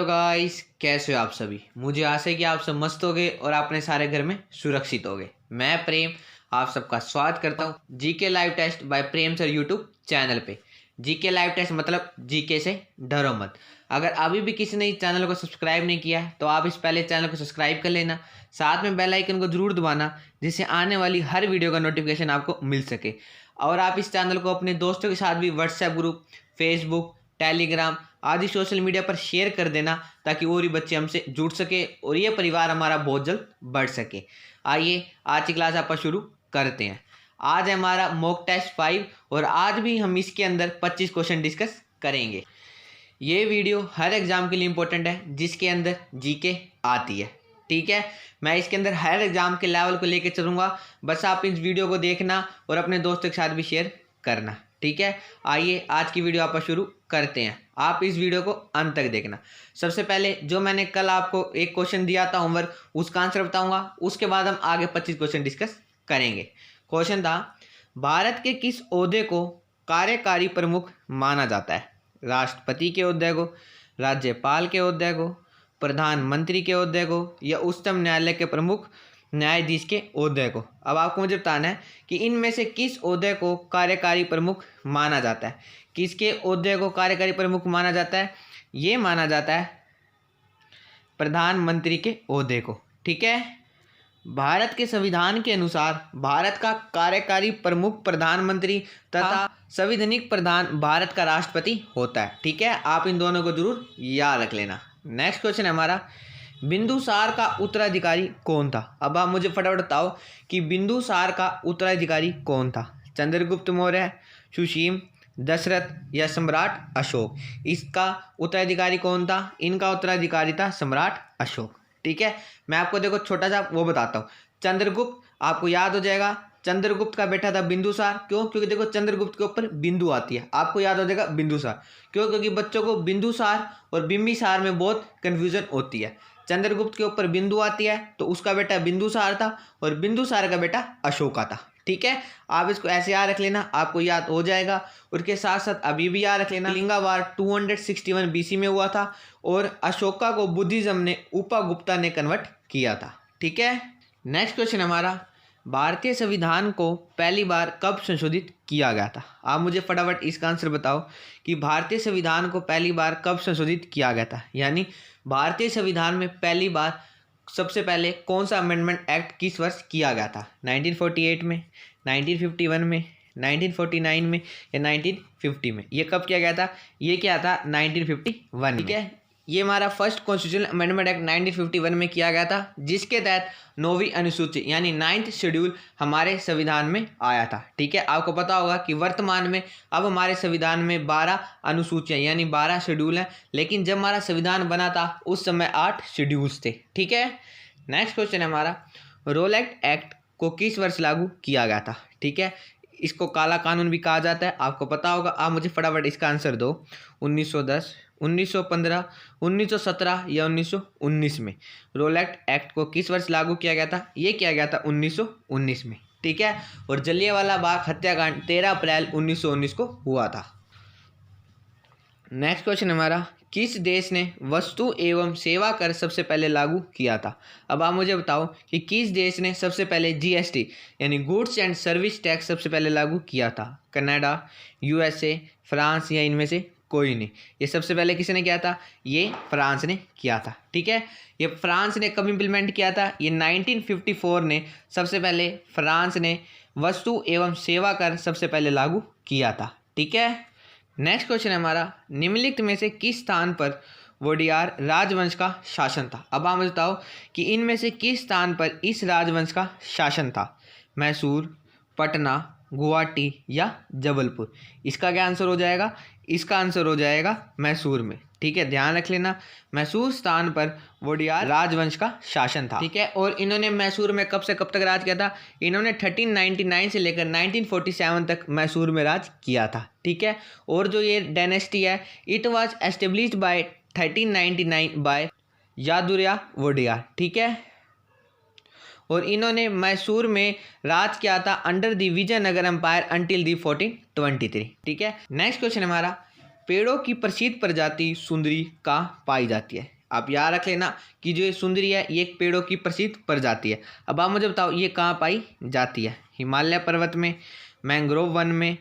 Hello guys, कैसे हो आप सभी। मुझे आशा है कि आप सब मस्त होगे और अपने सारे घर में सुरक्षित होगे। मैं प्रेम आप सबका स्वागत करता हूँ GK live test by Prem sir YouTube channel पे। जीके लाइव टेस्ट मतलब जीके से डरो मत। अगर अभी भी किसी ने इस चैनल को सब्सक्राइब नहीं किया है तो आप इस पहले चैनल को सब्सक्राइब कर लेना, साथ में बेल आइकन को जरूर दबाना जिससे आने वाली हर वीडियो का नोटिफिकेशन आपको मिल सके। और आप इस चैनल को अपने दोस्तों के साथ भी व्हाट्सएप ग्रुप, फेसबुक, टेलीग्राम आदि सोशल मीडिया पर शेयर कर देना ताकि और भी बच्चे हमसे जुड़ सके और ये परिवार हमारा बहुत जल्द बढ़ सके। आइए आज की क्लास आप शुरू करते हैं। आज है हमारा मॉक टेस्ट 5 और आज भी हम इसके अंदर 25 क्वेश्चन डिस्कस करेंगे। ये वीडियो हर एग्जाम के लिए इम्पोर्टेंट है जिसके अंदर जीके आती है। ठीक है, मैं इसके अंदर हर एग्जाम के लेवल को लेकर चलूँगा, बस आप इस वीडियो को देखना और अपने दोस्तों के साथ भी शेयर करना। ठीक है, आइए आज की वीडियो आप शुरू करते हैं। आप इस वीडियो को अंत तक देखना। सबसे पहले जो मैंने कल आपको एक क्वेश्चन दिया था होमवर्क, उसका आंसर बताऊंगा, उसके बाद हम आगे 25 क्वेश्चन डिस्कस करेंगे। क्वेश्चन था, भारत के किस ओहदे को कार्यकारी प्रमुख माना जाता है? राष्ट्रपति के ओहदे को, राज्यपाल के ओहदे को, प्रधानमंत्री के ओहदे को या उच्चतम न्यायालय के प्रमुख न्यायाधीश के ओहदे को। अब आपको मुझे बताना है कि इनमें से किस ओहदे को कार्यकारी प्रमुख माना जाता है। किसके ओहदे को कार्यकारी प्रमुख माना जाता है? ये माना जाता है प्रधानमंत्री के ओहदे को। ठीक है, भारत के संविधान के अनुसार भारत का कार्यकारी प्रमुख प्रधानमंत्री तथा संवैधानिक प्रधान भारत का राष्ट्रपति होता है। ठीक है, आप इन दोनों को जरूर याद रख लेना। नेक्स्ट क्वेश्चन है हमारा, बिंदुसार का उत्तराधिकारी कौन था? अब आप मुझे फटाफट बताओ कि बिंदुसार का उत्तराधिकारी कौन था? चंद्रगुप्त मौर्य, सुसीम, दशरथ या सम्राट अशोक? इसका उत्तराधिकारी कौन था? इनका उत्तराधिकारी था सम्राट अशोक। ठीक है, मैं आपको देखो छोटा सा वो बताता हूँ। चंद्रगुप्त आपको याद हो जाएगा, चंद्रगुप्त का बेटा था बिंदुसार। क्यों? क्योंकि देखो चंद्रगुप्त के ऊपर बिंदु आती है, आपको याद हो जाएगा बिंदुसार। क्यों? क्योंकि बच्चों को बिंदुसार और बिंबिसार में बहुत कन्फ्यूजन होती है। चंद्रगुप्त के ऊपर बिंदु आती है तो उसका बेटा बिंदुसार था और बिंदुसार का बेटा अशोका था। ठीक है, आप इसको ऐसे याद रख लेना, आपको याद हो जाएगा। उसके साथ साथ अभी भी याद रख लेना, कलिंगा वार 261 बीसी में हुआ था और अशोका को बुद्धिज्म ने उपगुप्ता ने कन्वर्ट किया था। ठीक है, नेक्स्ट क्वेश्चन हमारा, भारतीय संविधान को पहली बार कब संशोधित किया गया था? आप मुझे फटाफट इसका आंसर बताओ कि भारतीय संविधान को पहली बार कब संशोधित किया गया था, यानी भारतीय संविधान में पहली बार सबसे पहले कौन सा अमेंडमेंट एक्ट किस वर्ष किया गया था? 1948 में, 1951 में, 1949 में या 1950 में? ये कब किया गया था? ये क्या था 1951। ठीक है, ये हमारा फर्स्ट कॉन्स्टिट्यूशनल अमेंडमेंट एक्ट 1951 में किया गया था, जिसके तहत 9वीं अनुसूची यानी 9th शेड्यूल हमारे संविधान में आया था। ठीक है, आपको पता होगा कि वर्तमान में अब हमारे संविधान में 12 अनुसूचियाँ यानी 12 शेड्यूल हैं, लेकिन जब हमारा संविधान बना था उस समय 8 शेड्यूल्स थे। ठीक है, नेक्स्ट क्वेश्चन है हमारा, रोलेट एक्ट को किस वर्ष लागू किया गया था? ठीक है, इसको काला कानून भी कहा जाता है, आपको पता होगा। आप मुझे फटाफट इसका आंसर दो। 1910, 1915, 1917 या 1919 में रोलेट एक्ट को किस वर्ष लागू किया गया था? ये किया गया था 1919 में। ठीक है, और जलियांवाला बाग हत्याकांड 13 अप्रैल 1919 को हुआ था। नेक्स्ट क्वेश्चन हमारा, किस देश ने वस्तु एवं सेवा कर सबसे पहले लागू किया था? अब आप मुझे बताओ कि किस देश ने सबसे पहले जीएसटी यानी गुड्स एंड सर्विस टैक्स सबसे पहले लागू किया था? कनाडा, यूएसए, फ्रांस या इनमें से कोई नहीं? ये सबसे पहले किसने किया था? ये फ्रांस ने किया था। ठीक है, ये फ्रांस ने कब इम्प्लीमेंट किया था? ये 1954 ने सबसे पहले फ्रांस ने वस्तु एवं सेवा कर सबसे पहले लागू किया था। ठीक है, नेक्स्ट क्वेश्चन है हमारा, निम्नलिखित में से किस स्थान पर वोडियार राजवंश का शासन था? अब आप बताओ कि इनमें से किस स्थान पर इस राजवंश का शासन था? मैसूर, पटना, गुवाहाटी या जबलपुर? इसका क्या आंसर हो जाएगा? इसका आंसर हो जाएगा मैसूर में। ठीक है, ध्यान रख लेना, मैसूर स्थान पर वोडियार राजवंश का शासन था। ठीक है, और इन्होंने मैसूर में कब से कब तक राज किया था? इन्होंने 1399 से लेकर 1947 तक मैसूर में राज किया था। ठीक है, और जो ये डायनेस्टी है it was established by 1399 by Yaduraya Wodeyar. ठीक है, और इन्होंने मैसूर में राज किया था under the Vijayanagar empire until the 1423। ठीक है, नेक्स्ट क्वेश्चन हमारा, पेड़ों की प्रसिद्ध प्रजाति सुंदरी कहाँ पाई जाती है? आप याद रख लेना कि जो ये सुंदरी है ये एक पेड़ों की प्रसिद्ध प्रजाति है। अब आप मुझे बताओ ये कहाँ पाई जाती है? हिमालय पर्वत में, मैंग्रोव वन में,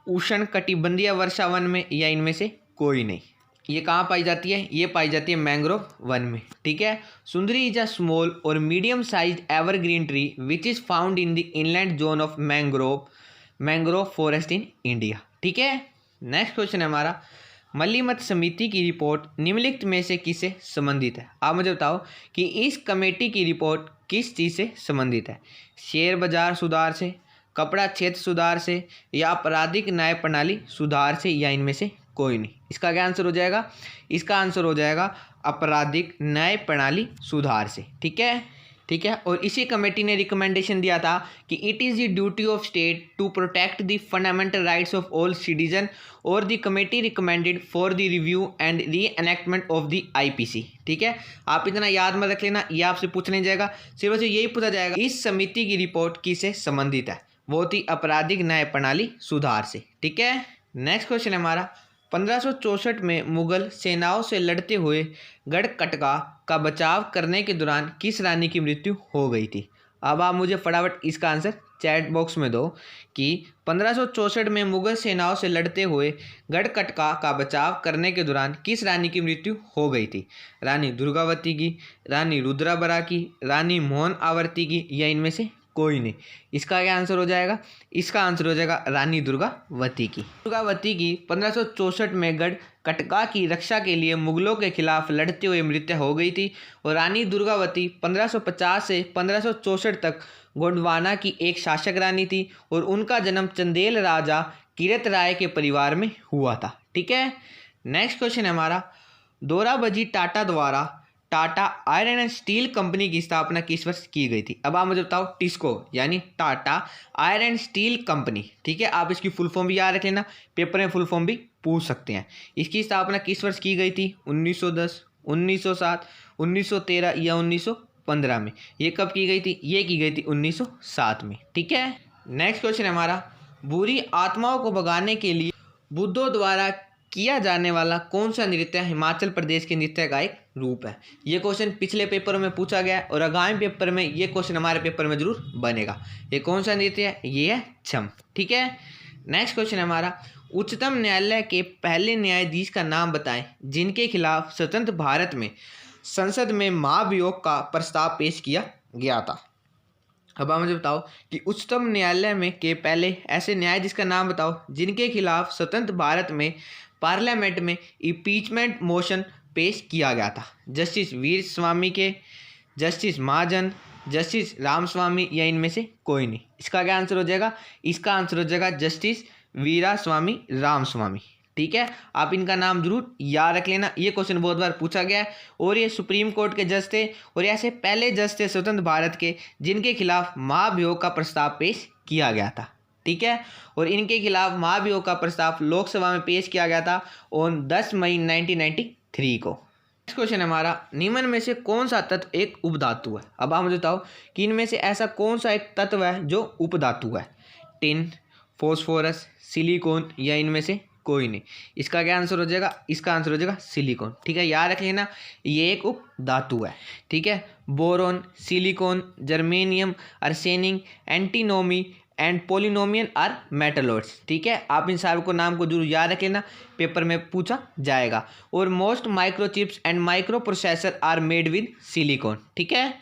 उष्ण कटिबंधीय वर्षा वन में, या इनमें से कोई नहीं। ये कहाँ पाई जाती है? ये पाई जाती है मैंग्रोव वन में। ठीक है। सुंदरी इज अ स्मॉल और medium size evergreen tree which is found in the inland zone of mangrove forest in India. ठीक है। नेक्स्ट क्वेश्चन है हमारा, मल्लीमत समिति की रिपोर्ट निम्नलिखित में से किससे संबंधित है? आप मुझे बताओ कि इस कमेटी की रिपोर्ट किस चीज़ से संबंधित है? शेयर बाजार सुधार से, कपड़ा क्षेत्र सुधार से, या आपराधिक न्याय प्रणाली सुधार से, या इनमें से कोई नहीं। इसका क्या आंसर हो जाएगा? इसका आंसर हो जाएगा आपराधिक न्याय प्रणाली सुधार से। ठीक है। ठीक है। और इसी कमेटी ने रिकमेंडेशन दिया था कि it is the duty of state to protect the fundamental rights of all citizen, और the committee recommended for the review and reenactment of the IPC. ठीक है। आप इतना याद मत रख लेना, ये आपसे पूछ नहीं जाएगा, सिर्फ यही पूछा जाएगा इस समिति की रिपोर्ट किससे संबंधित है? वो थी आपराधिक न्याय प्रणाली सुधार से। ठीक है। नेक्स्ट क्वेश्चन है हमारा, 1564 में मुगल सेनाओं से लड़ते हुए गढ़कटका का बचाव करने के दौरान किस रानी की मृत्यु हो गई थी? अब आप मुझे फटाफट इसका आंसर चैट बॉक्स में दो कि 1564 में मुगल सेनाओं से लड़ते हुए गढ़कटका का बचाव करने के दौरान किस रानी की मृत्यु हो गई थी? रानी दुर्गावती की, रानी रुद्राबरा की, रानी मोहन आवर्ती की, या इनमें से कोई नहीं। इसका क्या आंसर हो जाएगा? इसका आंसर हो जाएगा रानी दुर्गावती की। दुर्गावती की 1564 में गढ़कटका की रक्षा के लिए मुगलों के खिलाफ लड़ते हुए मृत्यु हो गई थी, और रानी दुर्गावती 1550 से 1564 तक गोंडवाना की एक शासक रानी थी, और उनका जन्म चंदेल राजा कीरत राय के परिवार में हुआ था। ठीक है। नेक्स्ट क्वेश्चन है हमारा, दोराबजी टाटा द्वारा Tata iron and steel company की स्थापना किस वर्ष की गई थी? अब आप मुझे बताओ। टिस्को यानी Tata iron and steel company. ठीक है। आप इसकी फुल फॉर्म भी याद रख लेना, पेपर में फुल फॉर्म भी पूछ सकते हैं। इसकी स्थापना किस वर्ष की गई थी? 1910, 1907, 1913, या 1915 में? ये कब की गई थी? ये की गई थी 1907 में। ठीक है। नेक्स्ट क्वेश्चन है हमारा, बुरी आत्माओं को भगाने के लिए बुद्धों द्वारा किया जाने वाला कौन सा नृत्य हिमाचल प्रदेश के नृत्य का एक रूप है? ये क्वेश्चन पिछले पेपरों में पूछा गया है, और आगामी पेपर में ये क्वेश्चन हमारे पेपर में जरूर बनेगा। ये कौन सा नृत्य है? ये है छम। ठीक है। नेक्स्ट क्वेश्चन है हमारा, उच्चतम न्यायालय के पहले न्यायाधीश का नाम बताएं जिनके खिलाफ स्वतंत्र भारत में संसद में महाभियोग का प्रस्ताव पेश किया गया था। अब आप मुझे बताओ कि उच्चतम न्यायालय में के पहले ऐसे न्यायाधीश का नाम बताओ जिनके खिलाफ स्वतंत्र भारत में पार्लियामेंट में इम्पीचमेंट मोशन पेश किया गया था। जस्टिस वीर स्वामी के, जस्टिस महाजन, जस्टिस रामस्वामी, या इनमें से कोई नहीं। इसका क्या आंसर हो जाएगा? इसका आंसर हो जाएगा जस्टिस वीरा स्वामी रामस्वामी। ठीक है। आप इनका नाम जरूर याद रख लेना, ये क्वेश्चन बहुत बार पूछा गया है, और ये सुप्रीम कोर्ट के जज थे, और ऐसे पहले जज थे स्वतंत्र भारत के जिनके खिलाफ महाभियोग का प्रस्ताव पेश किया गया था। ठीक है। और इनके खिलाफ महाभियोग का प्रस्ताव लोकसभा में पेश किया गया था ऑन 10 मई 1993 को। नेक्स्ट क्वेश्चन हमारा, निम्न में से कौन सा तत्व एक उपधातु है? अब आप मुझे बताओ कि इनमें से ऐसा कौन सा एक तत्व है जो उपधातु है? टिन, फॉस्फोरस, सिलिकॉन, या इनमें से कोई नहीं। इसका क्या आंसर हो जाएगा? इसका आंसर हो जाएगा सिलिकॉन। ठीक है। याद रख लेना, ये एक उपधातु है। ठीक है। Boron, silicon, germanium, arsenic, antimony and polonium are metalloids. ठीक है। आप इन सारों को नाम को जरूर याद रख लेना, पेपर में पूछा जाएगा। और most microchips and microprocessor are made with silicon. ठीक है।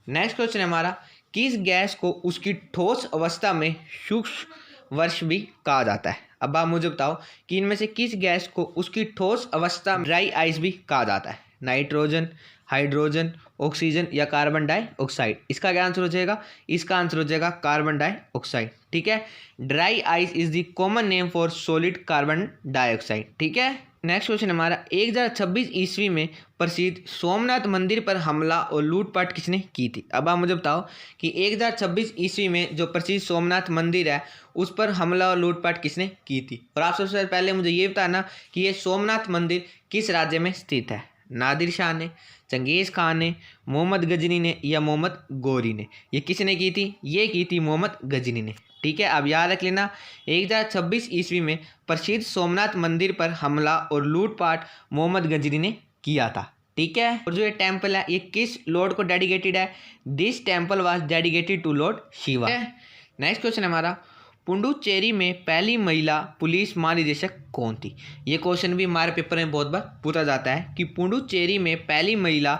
नेक्स्ट क्वेश्चन है हमारा, किस गैस को उसकी ठोस अवस्था में सूक्ष्म वर्ष भी कहा जाता है? अब आप मुझे बताओ कि इनमें से किस गैस को उसकी ठोस अवस्था में ड्राई आइस भी कहा जाता है? नाइट्रोजन, हाइड्रोजन, ऑक्सीजन, या कार्बन डाइऑक्साइड? इसका क्या आंसर हो जाएगा? इसका आंसर हो जाएगा कार्बन डाइऑक्साइड। ठीक है। Dry ice is the common name for solid carbon dioxide. ठीक है। नेक्स्ट क्वेश्चन हमारा, 1026 ईस्वी में प्रसिद्ध सोमनाथ मंदिर पर हमला और लूटपाट किसने की थी? अब आप मुझे बताओ कि 1026 ईस्वी में जो प्रसिद्ध सोमनाथ मंदिर है उस पर हमला और लूटपाट किसने की थी? और आप सबसे पहले मुझे ये बताना कि ये सोमनाथ मंदिर किस राज्य में स्थित है? नादिर शाह ने, चंगेज़ खान ने, मोहम्मद गजनी ने, या मोहम्मद गोरी ने? ये किसने की थी? ये की थी मोहम्मद गजनी ने। ठीक है, अब याद रख लेना 1026 ईस्वी में प्रसिद्ध सोमनाथ मंदिर पर हमला और लूटपाट मोहम्मद गजनी ने किया था। ठीक है, और जो ये टेम्पल है ये किस लॉर्ड को डेडिकेटेड है? This temple was dedicated to lord Shiva. Next question हमारा, पुडुचेरी में पहली महिला पुलिस महानिदेशक कौन थी? ये क्वेश्चन भी हमारे पेपर में बहुत बार पूछा जाता है कि पुडुचेरी में पहली महिला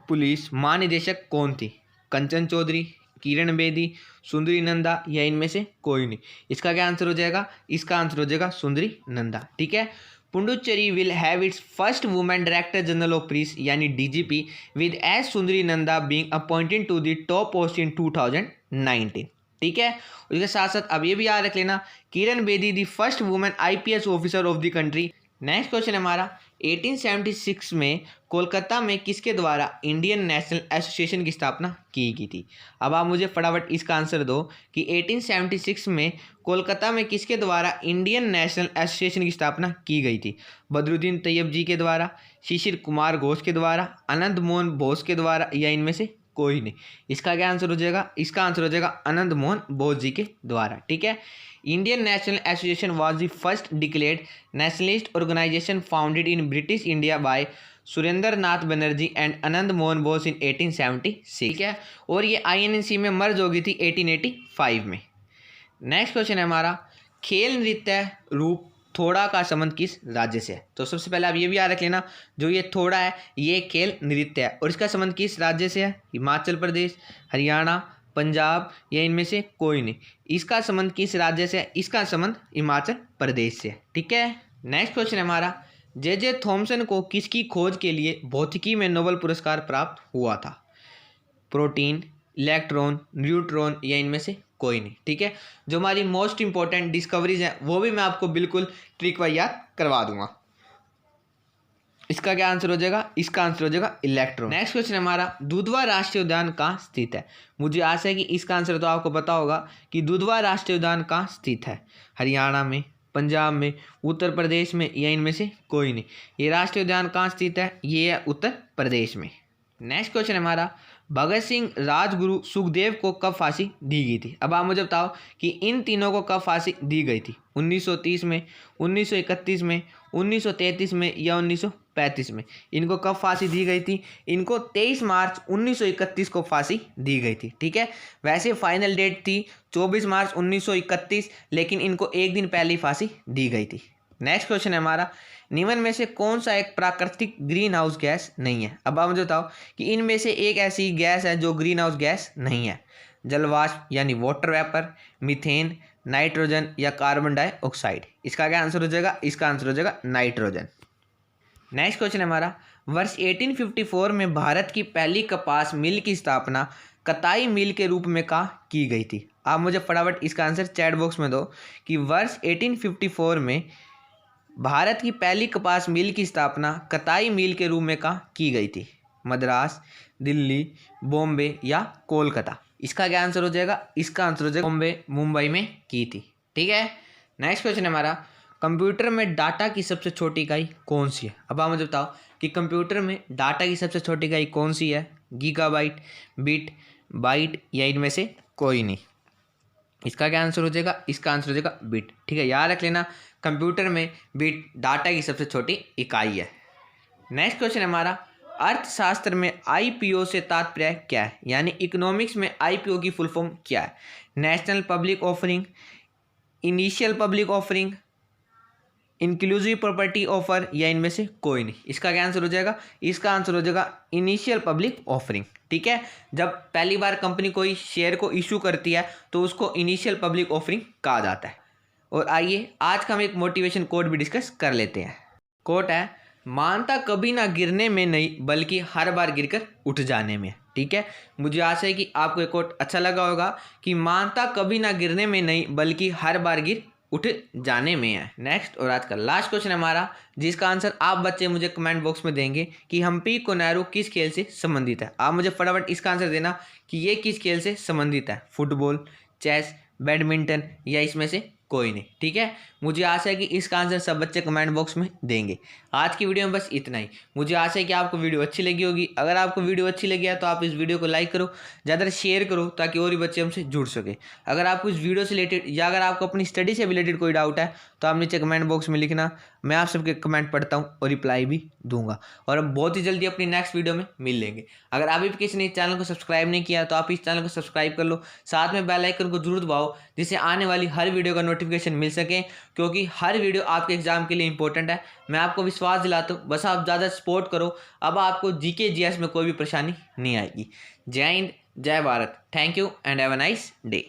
पुलिस महानिदेशक कौन थी? कंचन चौधरी, किरण बेदी, सुंदरी नंदा या इनमें से कोई नहीं। इसका क्या आंसर हो जाएगा? इसका आंसर हो जाएगा सुंदरी नंदा। ठीक है, Puducherry will have its first women director general of police यानी DGP with as Sundari Nanda being appointed to the top post in 2019। ठीक है, उसके साथ साथ अब ये भी याद रख लेना Kiran Bedi the first women IPS officer of the country. Next question हमारा, 1876 में कोलकाता में किसके द्वारा इंडियन नेशनल एसोसिएशन की स्थापना की गई थी? अब आप मुझे फटाफट इसका आंसर दो कि 1876 में कोलकाता में किसके द्वारा इंडियन नेशनल एसोसिएशन की स्थापना की गई थी? बदरुद्दीन तैयब जी के द्वारा, शिशिर कुमार घोष के द्वारा, आनंद मोहन बोस के द्वारा या इनमें से कोई नहीं। इसका क्या आंसर हो जाएगा? इसका आंसर हो जाएगा आनंद मोहन बोस जी के द्वारा। ठीक है, Indian National Association was the first declared nationalist organisation founded in British India by Surendra Nath Banerjee and Anand Mohan Bose in 1876। ठीक है, और ये आईएनसी में मर्ज हो गई थी 1885 में। नेक्स्ट क्वेश्चन है हमारा, खेल नृत्य रूप थोड़ा का संबंध किस राज्य से है? तो सबसे पहले आप ये भी याद रख लेना, जो ये थोड़ा है ये खेल नृत्य है और इसका संबंध किस राज्य से है? हिमाचल प्रदेश, हरियाणा, पंजाब या इनमें से कोई नहीं। इसका संबंध किस राज्य से है? इसका संबंध हिमाचल प्रदेश से है। ठीक है, नेक्स्ट क्वेश्चन है हमारा, जे थॉमसन को किसकी खोज के लिए भौतिकी में नोबेल पुरस्कार प्राप्त हुआ था? प्रोटीन, इलेक्ट्रॉन, न्यूट्रॉन या इनमें से कोई नहीं। ठीक है, जो हमारी मोस्ट इंपॉर्टेंट डिस्कवरीज हैं वो भी मैं आपको बिल्कुल ट्रिक वाइज याद करवा दूंगा। इसका क्या आंसर हो जाएगा? इसका आंसर हो जाएगा इलेक्ट्रॉन। नेक्स्ट क्वेश्चन हमारा, दुधवा राष्ट्रीय उद्यान कहाँ स्थित है? मुझे आशा है कि इसका आंसर तो आपको पता होगा कि दुधवा राष्ट्रीय उद्यान कहाँ स्थित है। हरियाणा में, पंजाब में, उत्तर प्रदेश में या इनमें से कोई नहीं। ये राष्ट्रीय उद्यान कहाँ स्थित है? ये है उत्तर प्रदेश में। नेक्स्ट क्वेश्चन हमारा, भगत सिंह, राजगुरु, सुखदेव को कब फांसी दी गई थी? अब आप मुझे बताओ कि इन तीनों को कब फांसी दी गई थी? 1930 में, 1931 में, 1933 में या 1935 में? इनको कब फांसी दी गई थी? इनको 23 मार्च 1931 को फांसी दी गई थी। ठीक है, वैसे फाइनल डेट थी 24 मार्च 1931, लेकिन इनको एक दिन पहले ही फांसी दी गई थी। नेक्स्ट क्वेश्चन है हमारा, निम्न में से कौन सा एक प्राकृतिक ग्रीन हाउस गैस नहीं है? अब आप मुझे बताओ कि इनमें से एक ऐसी गैस है जो ग्रीन हाउस गैस नहीं है। जलवाष्प यानी वाटर वेपर, मीथेन, नाइट्रोजन या कार्बन डाइऑक्साइड? इसका क्या आंसर हो जाएगा? इसका आंसर हो जाएगा नाइट्रोजन। नेक्स्ट क्वेश्चन है हमारा, वर्ष 1854 में भारत की पहली कपास मिल की स्थापना कताई मिल के रूप में कहाँ की गई थी? आप मुझे फटाफट इसका आंसर चैट बॉक्स में दो कि वर्ष 1854 में भारत की पहली कपास मिल की स्थापना कताई मिल के रूप में कहाँ की गई थी? मद्रास, दिल्ली, बॉम्बे या कोलकाता? इसका क्या आंसर हो जाएगा? इसका आंसर हो जाएगा बॉम्बे, मुंबई में की थी। ठीक है, नेक्स्ट क्वेश्चन है हमारा, कंप्यूटर में डाटा की सबसे छोटी इकाई कौन सी है? अब आप मुझे बताओ कि कंप्यूटर में डाटा की सबसे छोटी इकाई कौन सी है? गीगाबाइट, बिट, बाइट या इनमें से कोई नहीं। इसका क्या आंसर हो जाएगा? इसका आंसर हो जाएगा बिट। ठीक है, याद रख लेना कंप्यूटर में बिट डाटा की सबसे छोटी इकाई है। नेक्स्ट क्वेश्चन है हमारा, अर्थशास्त्र में आईपीओ से तात्पर्य क्या है? यानी इकोनॉमिक्स में आईपीओ की फुल फॉर्म क्या है? National public offering, initial public offering, inclusive property offer या इनमें से कोई नहीं। इसका क्या आंसर हो जाएगा? इसका आंसर हो जाएगा इनिशियल पब्लिक ऑफरिंग। ठीक है, जब पहली बार कंपनी कोई शेयर को इशू करती है तो उसको इनिशियल पब्लिक ऑफरिंग कहा जाता है। और आइए आज का हम एक मोटिवेशन कोट भी डिस्कस कर लेते हैं। कोट है, मानता कभी ना गिरने में नहीं बल्कि हर बार गिरकर उठ जाने में। ठीक है, मुझे आशा है कि आपको ये कोट अच्छा लगा होगा कि मानता कभी ना गिरने में नहीं बल्कि हर बार गिर उठ जाने में है। नेक्स्ट और आज का लास्ट क्वेश्चन हमारा, जिसका आंसर आप बच्चे मुझे कमेंट बॉक्स में देंगे कि हम्पी कोनेरू किस खेल से संबंधित है। आप मुझे फटाफट इसका आंसर देना कि ये किस खेल से संबंधित है। फुटबॉल, चेस, बैडमिंटन या इसमें से कोई नहीं। ठीक है, मुझे आशा है कि इसका आंसर सब बच्चे कमेंट बॉक्स में देंगे। आज की वीडियो में बस इतना ही। मुझे आशा है कि आपको वीडियो अच्छी लगी होगी। अगर आपको वीडियो अच्छी लगी है तो आप इस वीडियो को लाइक करो, ज़्यादा शेयर करो, ताकि और भी बच्चे हमसे जुड़ सके। अगर आपको इस वीडियो से रिलेटेड या अगर आपको अपनी स्टडी से रिलेटेड कोई डाउट है तो आप नीचे कमेंट बॉक्स में लिखना, मैं आप सबके कमेंट पढ़ता हूँ और रिप्लाई भी दूंगा। और हम बहुत ही जल्दी अपनी नेक्स्ट वीडियो में मिल लेंगे। अगर अभी भी किसी ने चैनल को सब्सक्राइब नहीं किया तो आप इस चैनल को सब्सक्राइब कर लो, साथ में बेल आइकन को जरूर दबाओ, जिससे आने वाली हर वीडियो का नोटिफिकेशन मिल सके, क्योंकि हर वीडियो आपके एग्जाम के लिए इंपॉर्टेंट है। मैं आपको विश्वास दिलाता हूँ, बस आप ज़्यादा सपोर्ट करो, अब आपको जीके जीएस में कोई भी परेशानी नहीं आएगी। जय हिंद, जय Bharat. Thank you and have a nice day.